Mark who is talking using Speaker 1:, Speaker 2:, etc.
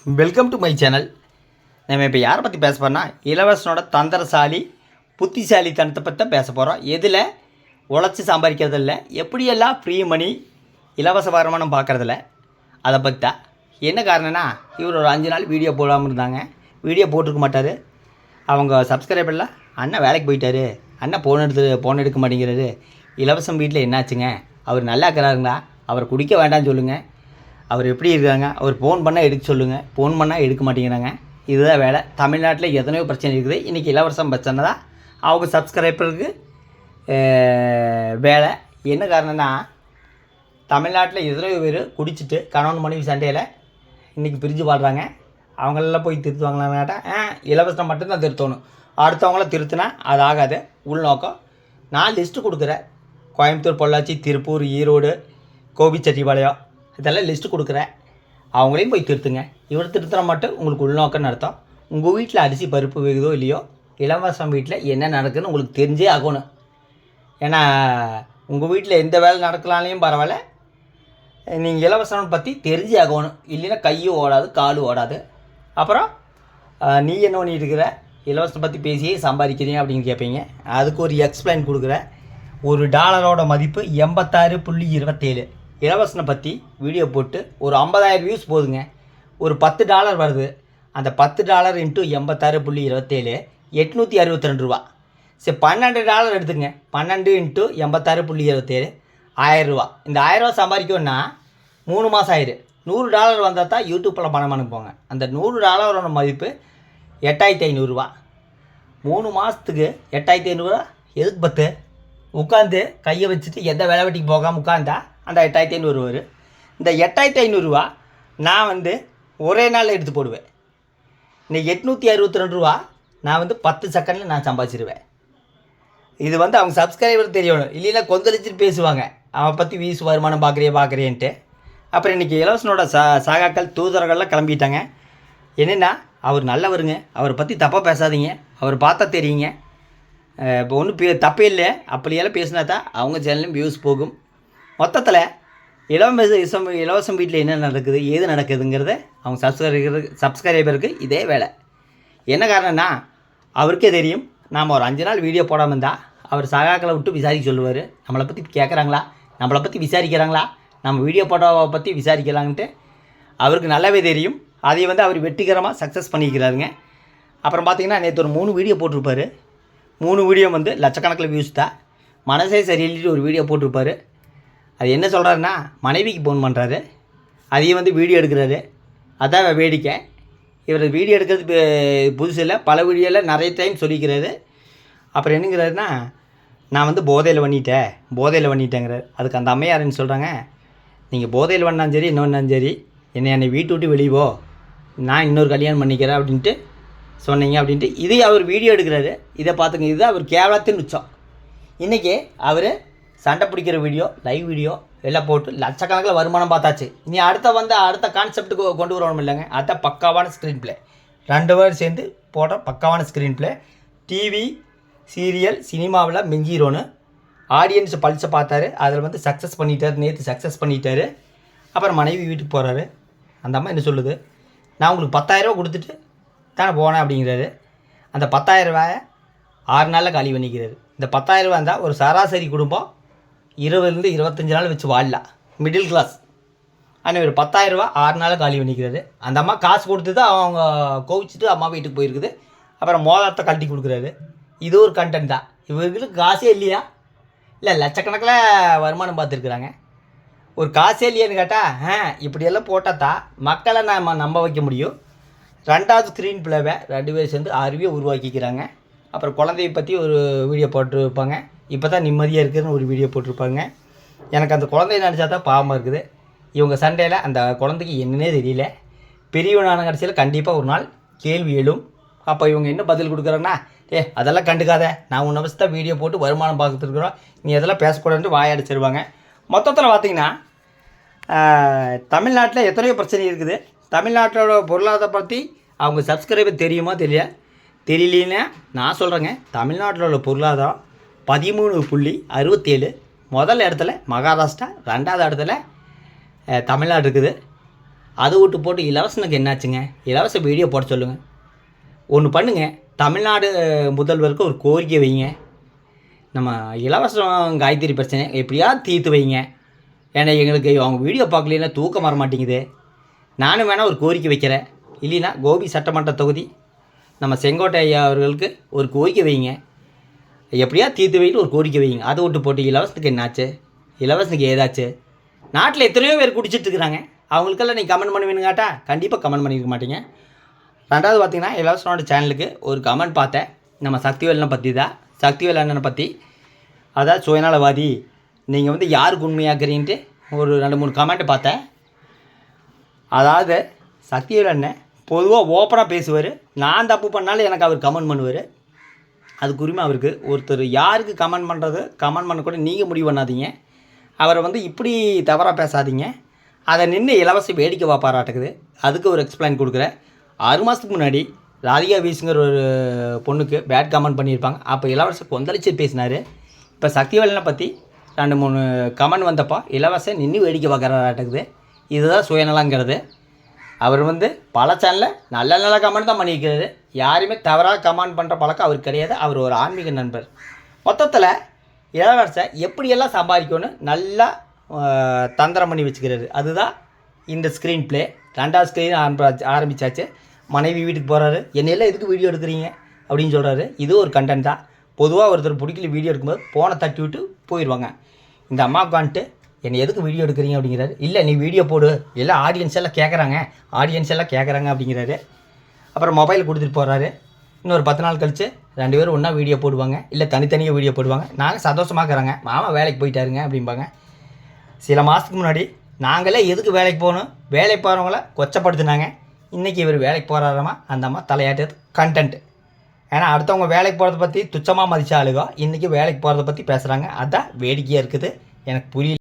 Speaker 1: Welcome to my channel. நம்ம இப்போ யாரை பற்றி பேச போகிறோம்னா, இளவரசனோட தந்திரசாலி புத்திசாலித்தனத்தை பற்றி தான் பேச போகிறோம். எதில் உழைச்சி சம்பாதிக்கிறதில்ல, எப்படியெல்லாம் ஃப்ரீ மணி இலவச வருமானம் பார்க்குறதில்ல, அதை பற்றி தான். என்ன காரணம்னா, இவர் ஒரு 5 நாள் வீடியோ போடாமல் இருந்தாங்க. வீடியோ போட்டிருக்க மாட்டார். அவங்க சப்ஸ்கிரைபரில் அண்ணன் வேலைக்கு போயிட்டார், அண்ணன் ஃபோன் எடுக்க மாட்டேங்கிறாரு, இலவசம் வீட்டில் என்னாச்சுங்க, அவர் நல்லா இருக்கிறாருங்களா, அவர் குடிக்க வேண்டாம்னு சொல்லுங்கள், அவர் எப்படி இருக்காங்க, அவர் ஃபோன் பண்ணால் எடுக்க சொல்லுங்கள், ஃபோன் பண்ணால் எடுக்க மாட்டேங்கிறாங்க. இதுதான் வேலை. தமிழ்நாட்டில் எத்தனையோ பிரச்சனை இருக்குது. இன்றைக்கி இலவசம் பிரச்சனை தான் அவங்க சப்ஸ்கிரைபருக்கு வேலை. என்ன காரணம்னா, தமிழ்நாட்டில் எத்தனையோ பேர் குடிச்சிட்டு கணவன் மனைவி சண்டையில் இன்றைக்கி பிரிஞ்சு வாழ்கிறாங்க. அவங்களெல்லாம் போய் திருத்துவாங்களான்னு கேட்டால் இலவசம் மட்டும்தான் திருத்தணும். அடுத்தவங்கள திருத்தினா அது ஆகாது. உள்நோக்கம். நான் லிஸ்ட்டு கொடுக்குறேன். கோயம்புத்தூர், பொள்ளாச்சி, திருப்பூர், ஈரோடு, கோபிச்செட்டிப்பாளையம் இதெல்லாம் லிஸ்ட்டு கொடுக்குறேன். அவங்களையும் போய் திருத்துங்க. இவர் திருத்தினா மட்டும் உங்களுக்கு உள்நோக்கம்னு அர்த்தம். உங்கள் வீட்டில் அரிசி பருப்பு வேகுதோ இல்லையோ, இலவசம் வீட்டில் என்ன நடக்குதுன்னு உங்களுக்கு தெரிஞ்சே ஆகணும். ஏன்னா உங்கள் வீட்டில் எந்த வேலை நடக்கலாம்லையும் பரவாயில்ல, நீங்கள் இலவசம் பற்றி தெரிஞ்சே ஆகணும். இல்லைன்னா கையும் ஓடாது, காலும் ஓடாது. அப்புறம் நீ என்ன பண்ணிட்டு இருக்கிற, இலவசத்தை பற்றி பேசியே சம்பாதிக்கிறீங்க அப்படின்னு கேட்பீங்க. அதுக்கு ஒரு எக்ஸ்பிளைன் கொடுக்குறேன். ஒரு டாலரோட மதிப்பு 86.27. இலவசனை பற்றி வீடியோ போட்டு ஒரு 50,000 வியூஸ் போதுங்க. ஒரு $10 வருது. அந்த $10 இன்ட்டு 86.27 862 ரூபா. சரி, $12 எடுத்துங்க. 12 இன்ட்டு 86.27 1000 ரூபா. இந்த 1000 ரூபா சம்பாதிக்கணும்னா 3 மாதம் ஆயிரும். $100 வந்தால் தான் யூடியூப்பில் பணம் அனுப்புவாங்க. அந்த $100 மதிப்பு 8500 ரூபா. 3 மாதத்துக்கு 8500 ரூபா எதுக்கு பத்து? உட்காந்து கையை வச்சுட்டு எந்த வேலை வெட்டிக்கு போகாமல் உட்காந்தா அந்த 8500 வரும். இந்த 8500 ரூபா நான் ஒரே நாளில் எடுத்து போடுவேன். இன்னைக்கு 862 ரூபா நான் 10 செகண்டில் நான் சம்பாதிச்சிருவேன். இது அவங்க சப்ஸ்கிரைபர் தெரியணும். இல்லைன்னா கொந்தளிச்சுட்டு பேசுவாங்க, அவன் பற்றி வீசு வருமானம் பார்க்குறேன்ட்டு. அப்புறம் இன்றைக்கி இலவசனோட சாகாக்கள் தூதர்கள்லாம் கிளம்பிட்டாங்க. என்னென்னா, அவர் நல்லவருங்க, அவரை பற்றி தப்பாக பேசாதீங்க, அவர் பார்த்தா தெரியுங்க, இப்போ ஒன்றும் தப்பே இல்லை, அப்படியெல்லாம் பேசினா தான் அவங்க சேனலும் வியூஸ் போகும். மொத்தத்தில் இலவசம் வீட்டில் என்ன நடக்குது, ஏது நடக்குதுங்கிறத அவங்க சப்ஸ்கிரைபருக்கு இதே வேலை. என்ன காரணம்னா, அவருக்கே தெரியும். நாம் ஒரு 5 நாள் வீடியோ போடாமல் இருந்தால் அவர் சகாக்களை விட்டு விசாரிக்க சொல்லுவார். நம்மளை பற்றி கேட்குறாங்களா, நம்மளை பற்றி விசாரிக்கிறாங்களா, நம்ம வீடியோ போட்டோவை பற்றி விசாரிக்கலான்ட்டு அவருக்கு நல்லாவே தெரியும். அதை அவர் வெற்றிகரமாக சக்ஸஸ் பண்ணிக்கிறாருங்க. அப்புறம் பார்த்திங்கன்னா, நேற்று ஒரு 3 வீடியோ போட்டிருப்பார். 3 வீடியோ லட்சக்கணக்கில் வியூஸ் தான். மனசே சரியில்லைட்டு ஒரு வீடியோ போட்டிருப்பார். அது என்ன சொல்கிறாருன்னா, மனைவிக்கு ஃபோன் பண்ணுறாரு, அதையும் வீடியோ எடுக்கிறாரு. அதான் வேடிக்கை. இவர் வீடியோ எடுக்கிறது புதுசு இல்லை, பல வீடியோவில் நிறைய டைம் சொல்லிக்கிறாரு. அப்புறம் என்னங்கிறாருன்னா, நான் போதையில் பண்ணிட்டேங்கிறார். அதுக்கு அந்த அம்மையாருன்னு சொல்கிறாங்க, நீங்கள் போதையில் பண்ணாலும் சரி, இன்னொன்னாலும் சரி, என்னை வீட்டு விட்டு வெளியே நான் இன்னொரு கல்யாணம் பண்ணிக்கிறேன் அப்படின்ட்டு சொன்னீங்க அப்படின்ட்டு இதே அவர் வீடியோ எடுக்கிறாரு. இதை பார்த்துங்க, இதுதான் அவர் கேவலத்தின் உச்சம். இன்றைக்கி அவர் சண்டை பிடிக்கிற வீடியோ, லைவ் வீடியோ எல்லாம் போட்டு லட்சக்கணக்கில் வருமானம் பார்த்தாச்சு. இனி அடுத்த கான்செப்ட்டுக்கு கொண்டு வரணும் இல்லைங்க. அதுதான் பக்காவான ஸ்க்ரீன் ப்ளே. 2 பேர் சேர்ந்து போடுற பக்காவான ஸ்க்ரீன் ப்ளே. டிவி, சீரியல், சினிமாவில் மிஞ்சிரோன்னு ஆடியன்ஸ் பழிச்ச பார்த்தாரு. அதில் சக்ஸஸ் பண்ணிட்டார். நேற்று சக்ஸஸ் பண்ணிட்டார். அப்புறம் மனைவி வீட்டுக்கு போகிறாரு. அந்த அம்மா என்ன சொல்லுது, நான் உங்களுக்கு 10,000 ரூபா கொடுத்துட்டு தானே போனேன் அப்படிங்கிறாரு. அந்த 10,000 ரூபாயை 6 நாளில் காலி பண்ணிக்கிறாரு. இந்த 10,000 ரூபா இருந்தால் ஒரு சராசரி குடும்பம் 20 25 நாள் வச்சு வாழலாம், மிடில் கிளாஸ். ஆனால் ஒரு 10,000 ரூபா 6 நாளில் காலி பண்ணிக்கிறாரு. அந்த அம்மா காசு கொடுத்து தான் அவங்க கோவிச்சிட்டு அம்மா வீட்டுக்கு போயிருக்குது. அப்புறம் மோதிரத்தை கழட்டி கொடுக்குறாரு. இது ஒரு கண்டென்ட் தான். இவங்களுக்கு காசே இல்லையா? இல்லை, லட்சக்கணக்கில் வருமானம் பார்த்துருக்குறாங்க. ஒரு காசே இல்லையான்னு கேட்டால், இப்படியெல்லாம் போட்டால் தான் மக்களை நம்ப வைக்க முடியும். 2வது ஸ்க்ரீன் பிளேவை 2 பேர் சேர்ந்து அருவியை உருவாக்கிக்கிறாங்க. அப்புறம் குழந்தைய பற்றி ஒரு வீடியோ போட்டிருப்பாங்க. இப்போ தான் நிம்மதியாக இருக்குதுன்னு ஒரு வீடியோ போட்டிருப்பாங்க. எனக்கு அந்த குழந்தைய நினச்சா தான் பாவமாக இருக்குது. இவங்க சண்டையில் அந்த குழந்தைக்கு என்னன்னே தெரியல. பெரியவனான கடைசியில் கண்டிப்பாக ஒரு நாள் கேள்வி எழும். அப்போ இவங்க என்ன பதில் கொடுக்குறாங்கன்னா, அதெல்லாம் கண்டுக்காத, நான் உன்னை வச்சு தான் வீடியோ போட்டு வருமானம் பார்த்துருக்குறோம், நீ அதெல்லாம் பேசக்கூடாதுன்னு வாயடிச்சிருவாங்க. மொத்தத்தில் பார்த்திங்கன்னா, தமிழ்நாட்டில் எத்தனையோ பிரச்சனை இருக்குது. தமிழ்நாட்டோட பொருளாதாரத்தை பற்றி அவங்க சப்ஸ்கிரைபர் தெரியுமா தெரியலன்னா நான் சொல்கிறேங்க. தமிழ்நாட்டில் உள்ள பொருளாதாரம் 13.67. முதல் இடத்துல மகாராஷ்டிரா, 2வது இடத்துல தமிழ்நாடு இருக்குது. அதை விட்டு போட்டு இலவசனுக்கு என்னாச்சுங்க? இலவச வீடியோ போட சொல்லுங்கள். ஒன்று பண்ணுங்கள், தமிழ்நாடு முதல்வருக்கு ஒரு கோரிக்கை வைங்க. நம்ம இலவசம் காய்கறி பிரச்சனை எப்படியாவது தீர்த்து வைங்க. ஏன்னா எங்களுக்கு அவங்க வீடியோ பார்க்கலன்னா தூக்கம் வர மாட்டேங்குது. நானும் வேணால் ஒரு கோரிக்கை வைக்கிறேன். இல்லைன்னா கோபி சட்டமன்ற தொகுதி நம்ம செங்கோட்டை ஐயா அவர்களுக்கு ஒரு கோரிக்கை வைங்க. எப்படியா தீர்த்து வைட்டு ஒரு கோரிக்கை வைங்க. அதை விட்டு போட்டு இலவசத்துக்கு என்னாச்சு? இலவசத்துக்கு ஏதாச்சு? நாட்டில் எத்தனையோ பேர் குடிச்சிட்டு இருக்கிறாங்க. அவங்களுக்கெல்லாம் நீங்கள் கமெண்ட் பண்ணுவீன்னு கேட்டா கண்டிப்பாக கமெண்ட் பண்ணியிருக்க மாட்டீங்க. ரெண்டாவது பார்த்தீங்கன்னா இலவசனோட சேனலுக்கு ஒரு கமெண்ட் பார்த்தேன். நம்ம சக்திவேலனை பற்றி தான். சக்திவேல் அண்ணனை பற்றி, அதாவது சுயநலவாதி, நீங்கள் வந்து யாருக்கு உண்மையாக்குறீன்ட்டு ஒரு 2-3 கமெண்ட்டு பார்த்தேன். அதாவது சக்திவேல் அண்ணன் பொதுவாக ஓப்பனாக பேசுவார். நான் தப்பு பண்ணாலும் எனக்கு அவர் கமெண்ட் பண்ணுவார். அதுக்கு உரிமை அவருக்கு. ஒருத்தர் யாருக்கு கமெண்ட் பண்ணுறது, கமெண்ட் பண்ணக்கூட நீங்கள் முடிவு பண்ணாதீங்க. அவரை வந்து இப்படி தவறாக பேசாதீங்க. அதை நின்று இலவச வேடிக்கை பாராட்டுக்குது. அதுக்கு ஒரு எக்ஸ்பிளைன் கொடுக்குறேன். 6 மாதத்துக்கு முன்னாடி ராதிகா வீஸுங்கிற ஒரு பொண்ணுக்கு பேட் கமெண்ட் பண்ணியிருப்பாங்க. அப்போ இலவச கொந்தளிச்சு பேசினார். இப்போ சக்திவேலனை பற்றி 2-3 கமெண்ட் வந்தப்போ இலவச நின்று வேடிக்கை பார்க்குறாட்டுக்குது. இதுதான் சுயநலங்கிறது. அவர் வந்து பல சேனலில் நல்ல கமெண்ட் தான் பண்ணியிருக்கிறாரு. யாருமே தவறாக கமெண்ட் பண்ணுற பழக்கம் அவருக்கு கிடையாது. அவர் ஒரு ஆன்மீக நண்பர். மொத்தத்தில் இளவரசை எப்படியெல்லாம் சம்பாதிக்கணும்னு நல்லா தந்திரம் பண்ணி வச்சுக்கிறாரு. அதுதான் இந்த ஸ்க்ரீன் ப்ளே. 2வது ஸ்க்ரீன் ஆரம்பித்தாச்சு. மனைவி வீட்டுக்கு போகிறாரு. என்னையெல்லாம் எதுக்கு வீடியோ எடுக்கிறீங்க அப்படின்னு சொல்கிறாரு. இது ஒரு கண்டென்ட் தான். பொதுவாக ஒருத்தர் பிடிக்கல வீடியோ எடுக்கும்போது ஃபோனை தட்டி விட்டு போயிடுவாங்க. இந்த அம்மாவுக்கு வந்துட்டு என்னை எதுக்கு வீடியோ எடுக்கிறீங்க அப்படிங்கிறாரு. இல்லை நீ வீடியோ போடு, எல்லாம் ஆடியன்ஸ் எல்லாம் கேட்குறாங்க அப்படிங்கிறாரு. அப்புறம் மொபைல் கொடுத்துட்டு போகிறாரு. இன்னொரு 10 நாள் கழித்து 2 பேரும் ஒன்றா வீடியோ போடுவாங்க, இல்லை தனித்தனியாக வீடியோ போடுவாங்க. நாங்கள் சந்தோஷமாக்குறாங்க, மாமா வேலைக்கு போயிட்டாருங்க அப்படிம்பாங்க. சில மாதத்துக்கு முன்னாடி நாங்களே எதுக்கு வேலைக்கு போகணும், வேலைக்கு போகிறவங்கள கொச்சப்படுத்தினாங்க. இன்றைக்கி இவர் வேலைக்கு போகிறாராமா, அந்த அம்மா தலையாட்டுறது கண்டென்ட். ஏன்னா அடுத்தவங்க வேலைக்கு போகிறத பற்றி துச்சமாக மதித்த ஆளுக இன்றைக்கி வேலைக்கு போகிறத பற்றி பேசுகிறாங்க. அதுதான் வேடிக்கையாக இருக்குது. எனக்கு புரியல.